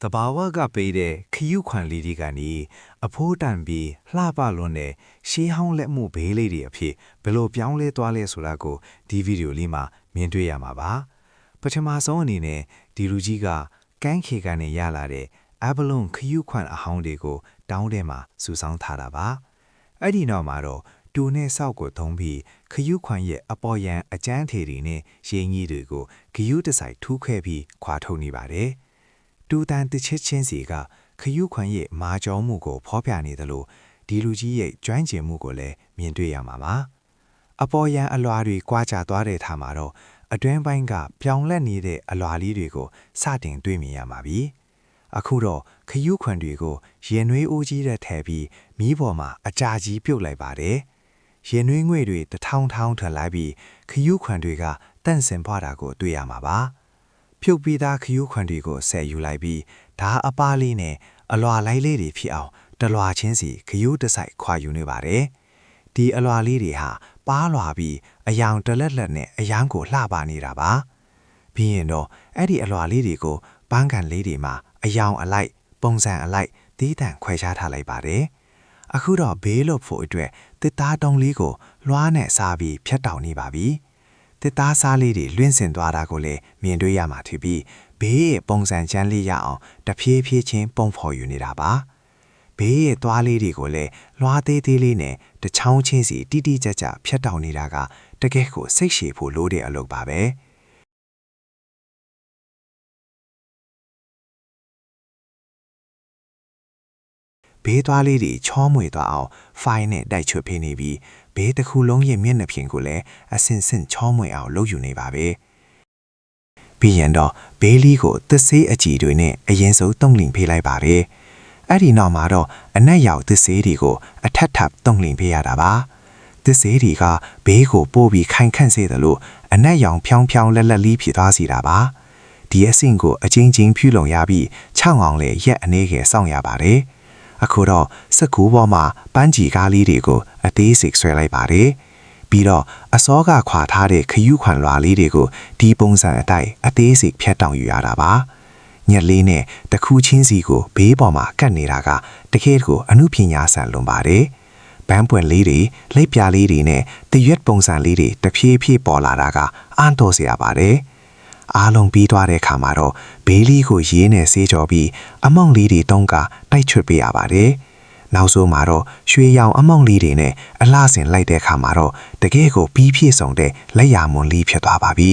တဘာဝကပေးတဲ့ခရုခွန်လေးတွေကနေအဖိုးတန်ပြီးလှပလွန်းတဲ့ရှေးဟောင်းလက်မှုဘေးလေးတွေအဖြစ်ဘယ်လိုပြောင်းလဲသွားလဲဆိုတာကိုဒီဗီဒီယိုလေးမှာမြင်တွေ့ရမှာပါပထမဆုံးအနေနဲ့ဒီလူကြီးကကန်းခေကနေရလာတဲ့အဘလုံးခရုခွန်အဟောင်းတွေကိုတောင်းထဲမှာစုဆောင်းထားတာပါအဲ့ဒီနောက်မှာတော့တူနဲ့ဆောက်ကိုသုံးပြီးခရုခွန်ရဲ့အပေါ်ယံအကျန်းထေတွေနဲ့ရင်းကြီးတွေကိုဂယုတဆိုင်ထူးခွဲပြီးခွာထုတ်နေပါတယ်တူတန်တစ်ချစ်ချင်းစီကခရုခွန်ရဲ့မာကြောမှုကိုဖော်ပြနေတယ်လို့ဒီလူကြီးရဲ့ကျွမ်းကျင်မှုကိုလည်းမြင်တွေ့ရမှာပါအပေါ်ယံအလွာတွေကွာကြသွားတဲ့ထားမှာတော့အတွင်းပိုင်းကပြောင်းလဲနေတဲ့အလွာလေးတွေကိုစတင်တွေ့မြင်ရမှာပြီအခုတော့ခရုခွန်တွေကိုရင်နွေးအိုးကြီးတဲ့ထဲပြီးမီးပေါ်မှာအကြာကြီးပြုတ်လိုက်ပါတယ်ရင်နွေးငွေတွေတထောင်ထောင်ထွက်လာပြီးခရုခွန်တွေကတန့်စင်ဖွာတာကိုတွေ့ရမှာပါဖြုတ်ပြီးသားခရုခွန်တွေကိုဆက်ယူလိုက်ပြီးဓာအပားလေးနဲ့အလွာလိုက်လေးတွေဖြစ်အောင်တလွာချင်းစီခရုတစိုက်ခွာယူနေပါတယ်ဒီအလွာလေးတွေဟာပါးလွာပြီးအယောင်တလက်လက်နဲ့အယောင်ကိုလှပနေတာပါပြီးရင်တော့အဲ့ဒီအလွာလေးတွေကိုပန်းကန်လေးတွေမှာအယောင်အလိုက်ပုံစံအလိုက်သီးသန့်ခွဲခြားထားလိုက်ပါတယ်အခုတော့ဘေးလွတ်ဖို့အတွက်တစ်သားတုံးလေးကိုလွှားနဲ့စားပြီးဖြတ်တောက်နေပါပြီတစ်သားစားလေးတွေလွင့်စင်သွားတာကိုလည်းမြင်တွေ့ရမှာဖြစ်ပြီးဘေးရဲ့ပုံစံချမ်းလေးရအောင်တဖြည်းဖြည်းချင်းပုံဖော်ယူနေတာပါဘေးရဲ့သွားလေးတွေကိုလည်းလွှားသေးသေးလေးနဲ့တချောင်းချင်းစီတိတိကျကျဖြတ်တောက်နေတာကတကယ်ကိုစိတ်ရှည်ဖို့လိုတဲ့အလုပ်ပါပဲဘေးသွားလေးတွေချောမွေသွားအောင်ဖိုင်နဲ့တိုက်ချွတ်ပေးနေပြီးဘေးတစ်ခုလုံးရဲ့မျက်နှာပြင်ကိုလည်းအစင်စင်ချောမွေအောင်လုပ်ယူနေပါပဲပြီးရင်တော့ဘေးလီကိုသစ်ဆေးအကြည်တွေနဲ့အရင်ဆုံးတုံ့လင်ဖေးလိုက်ပါတယ်အဲ့ဒီနောက်မှာတော့အနက်ရောက်သစ်ဆေးတွေကိုအထက်ထပ်တုံ့လင်ဖေးရတာပါသစ်ဆေးတွေကဘေးကိုပို့ပြီးခိုင်ခန့်စေတယ်လို့အနက်ရောင်ဖြောင်းဖြောင်းလက်လက်လေးဖြစ်သွားစီတာပါဒီအဆင့်ကိုအချင်းချင်းဖြူလုံရပြီးချောင်းအောင်လေရက်အနေငယ်စောင့်ရပါတယ်အခုတော့စကူပေါ်မှာပန်းကြီးကားလေးတွေကိုအသေးစိတ်ဆွဲလိုက်ပါတယ်ပြီးတော့အစောကခွာထားတဲ့ခရုခွန်လွာလေးတွေကိုဒီပုံစံအတိုင်းအသေးစိတ်ဖြတ်တောင်ယူရတာပါညက်လေးနဲ့တခုချင်းစီကိုဘေးပေါ်မှာကတ်နေတာကတကယ်ကိုအမှုပညာဆန်လွန်ပါတယ်ဘန်းပွင့်လေးတွေလက်ပြလေးတွေနဲ့တရွက်ပုံစံလေးတွေတဖြည်းဖြည်းပေါ်လာတာကအံ့တော်စရာပါတယ်အားလုံးပြီးသွားတဲ့အခါမှာတော့ဘေးလီကိုရေးနဲ့ဆေးကြော်ပြီးအမောင်လေးတွေတုံးကတိုက်ချွတ်ပေးရပါတယ်နောက်ဆုံးမှာတော့ရွှေရောင်အမောင်လေးတွေနဲ့အလှဆင်လိုက်တဲ့အခါမှာတော့တကယ်ကိုပြီးပြည့်စုံတဲ့လက်ရမွန်လေးဖြစ်သွားပါပြီ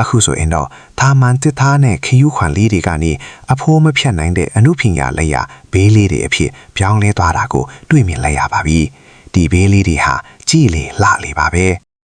အခုဆိုရင်တော့သာမန်တစ်သားနဲ့ခရုခွန်လေးတွေကနေအဖိုးမဖြတ်နိုင်တဲ့အမှုပညာလက်ရဘေးလေးတွေအဖြစ်ပြောင်းလဲသွားတာကိုတွေ့မြင်လိုက်ရပါပြီဒီဘေးလေးတွေဟာကြည်လေလှလေပါပဲ